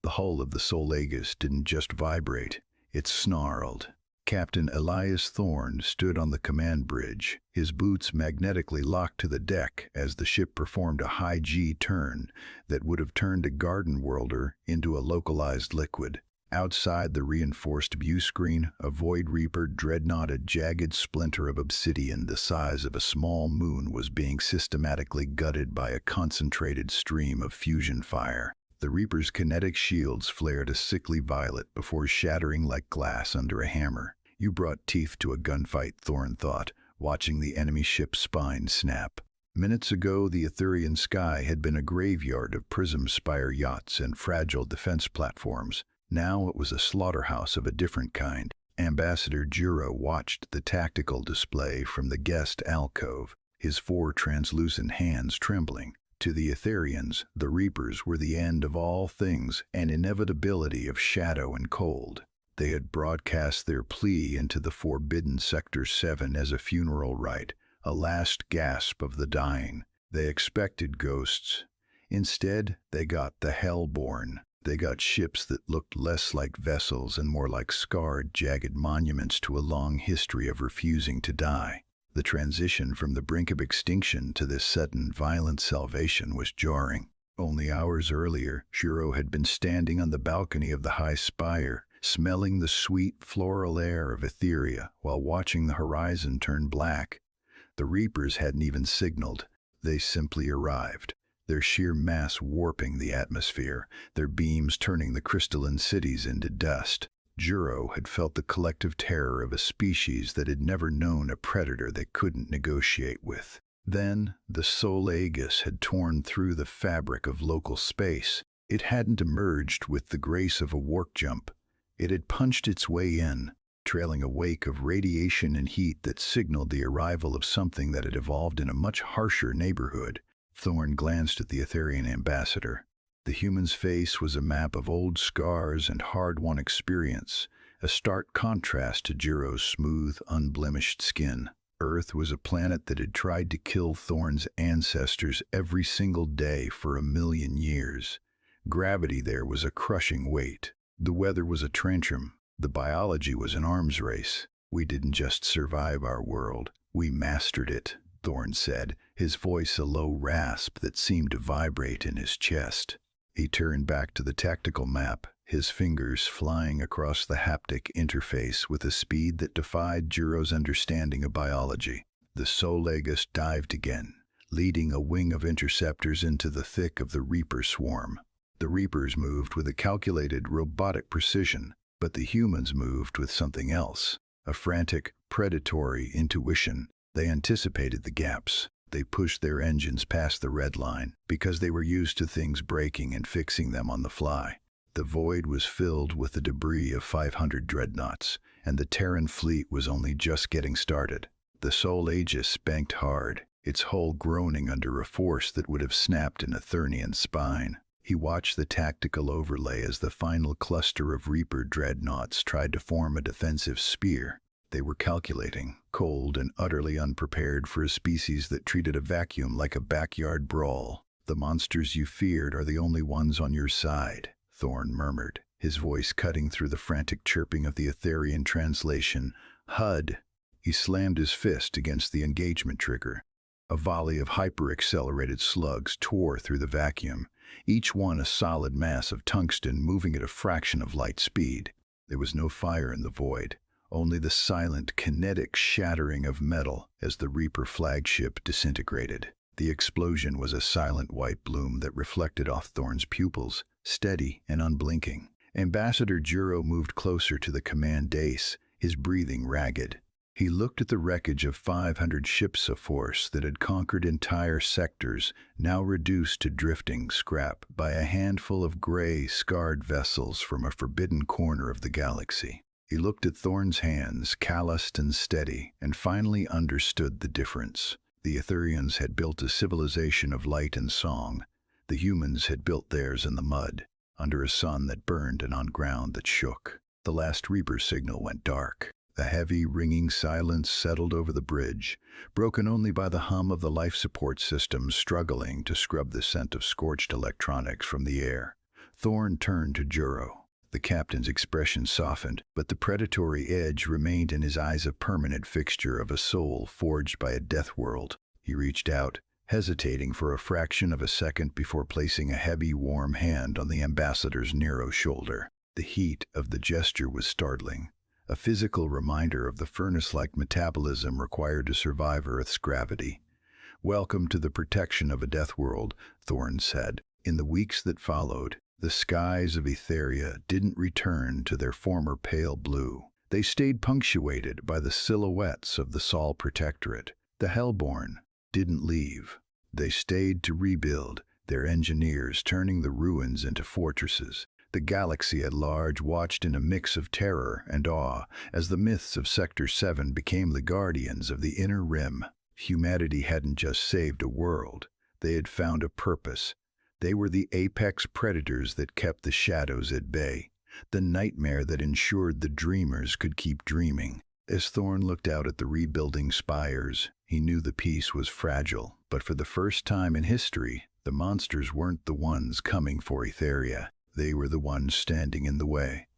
The hull of the Sol Aegis didn't just vibrate, it snarled. Captain Elias Thorne stood on the command bridge, his boots magnetically locked to the deck as the ship performed a high G turn that would have turned a garden worlder into a localized liquid. Outside the reinforced view screen, a Void Reaper dreadnought, a jagged splinter of obsidian the size of a small moon, was being systematically gutted by a concentrated stream of fusion fire. The Reaper's kinetic shields flared a sickly violet before shattering like glass under a hammer. You brought teeth to a gunfight, Thorne thought, watching the enemy ship's spine snap. Minutes ago, the Etherian sky had been a graveyard of prism spire yachts and fragile defense platforms. Now it was a slaughterhouse of a different kind. Ambassador Juro watched the tactical display from the guest alcove, his 4 translucent hands trembling. To the Etherians, the Reapers were the end of all things, an inevitability of shadow and cold. They had broadcast their plea into the forbidden Sector 7 as a funeral rite, a last gasp of the dying. They expected ghosts. Instead, they got the Hellborn. They got ships that looked less like vessels and more like scarred, jagged monuments to a long history of refusing to die. The transition from the brink of extinction to this sudden, violent salvation was jarring. Only hours earlier, Juro had been standing on the balcony of the high spire, smelling the sweet floral air of Etheria while watching the horizon turn black. The Reapers hadn't even signaled. They simply arrived, their sheer mass warping the atmosphere, their beams turning the crystalline cities into dust. Juro had felt the collective terror of a species that had never known a predator they couldn't negotiate with. Then, the Sol Aegis had torn through the fabric of local space. It hadn't emerged with the grace of a warp jump. It had punched its way in, trailing a wake of radiation and heat that signaled the arrival of something that had evolved in a much harsher neighborhood. Thorne glanced at the Etherian ambassador. The human's face was a map of old scars and hard-won experience, a stark contrast to Juro's smooth, unblemished skin. Earth was a planet that had tried to kill Thorne's ancestors every single day for 1,000,000 years. Gravity there was a crushing weight. The weather was a tantrum. The biology was an arms race. We didn't just survive our world, we mastered it, Thorne said, his voice a low rasp that seemed to vibrate in his chest. He turned back to the tactical map, his fingers flying across the haptic interface with a speed that defied Juro's understanding of biology. The Sol Aegis dived again, leading a wing of interceptors into the thick of the Reaper swarm. The Reapers moved with a calculated, robotic precision, but the humans moved with something else, a frantic, predatory intuition. They anticipated the gaps. They pushed their engines past the red line because they were used to things breaking and fixing them on the fly. The void was filled with the debris of 500 dreadnoughts, and the Terran fleet was only just getting started. The Sol Aegis banked hard, its hull groaning under a force that would have snapped an Eternian's spine. He watched the tactical overlay as the final cluster of Reaper dreadnoughts tried to form a defensive spear. They were calculating, cold and utterly unprepared for a species that treated a vacuum like a backyard brawl. "The monsters you feared are the only ones on your side," Thorne murmured, his voice cutting through the frantic chirping of the Etherian translation. "HUD." He slammed his fist against the engagement trigger. A volley of hyper-accelerated slugs tore through the vacuum, each one a solid mass of tungsten moving at a fraction of light speed. There was no fire in the void, only the silent, kinetic shattering of metal as the Reaper flagship disintegrated. The explosion was a silent white bloom that reflected off Thorne's pupils, steady and unblinking. Ambassador Juro moved closer to the command dais, his breathing ragged. He looked at the wreckage of 500 ships of force that had conquered entire sectors, now reduced to drifting scrap by a handful of gray, scarred vessels from a forbidden corner of the galaxy. He looked at Thorne's hands, calloused and steady, and finally understood the difference. The Etherians had built a civilization of light and song. The humans had built theirs in the mud, under a sun that burned and on ground that shook. The last Reaper signal went dark. The heavy, ringing silence settled over the bridge, broken only by the hum of the life support system struggling to scrub the scent of scorched electronics from the air. Thorn turned to Juro. The captain's expression softened, but the predatory edge remained in his eyes, a permanent fixture of a soul forged by a Deathworld. He reached out, hesitating for a fraction of a second before placing a heavy, warm hand on the ambassador's narrow shoulder. The heat of the gesture was startling, a physical reminder of the furnace-like metabolism required to survive Earth's gravity. "Welcome to the protection of a Deathworld," Thorn said. In the weeks that followed, the skies of Etheria didn't return to their former pale blue. They stayed punctuated by the silhouettes of the Sol Protectorate. The Hellborn didn't leave. They stayed to rebuild, their engineers turning the ruins into fortresses. The galaxy at large watched in a mix of terror and awe as the myths of Sector 7 became the guardians of the Inner Rim. Humanity hadn't just saved a world, they had found a purpose. They were the apex predators that kept the shadows at bay, the nightmare that ensured the dreamers could keep dreaming. As Thorn looked out at the rebuilding spires, he knew the peace was fragile, but for the first time in history, the monsters weren't the ones coming for Etheria. They were the ones standing in the way.